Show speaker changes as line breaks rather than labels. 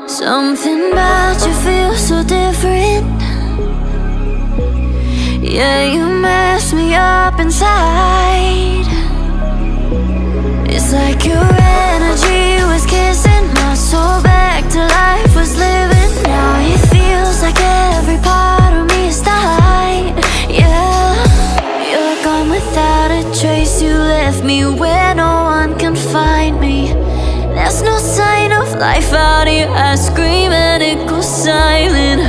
Something about you feels so different. Yeah, you mess me up inside. It's like your energy was kissing my soul back to life, was living. Now it feels like every part of me is died. Yeah, you're gone without a trace. You left me where no one can find me. There's no sign of life out here. I scream and it goes silent.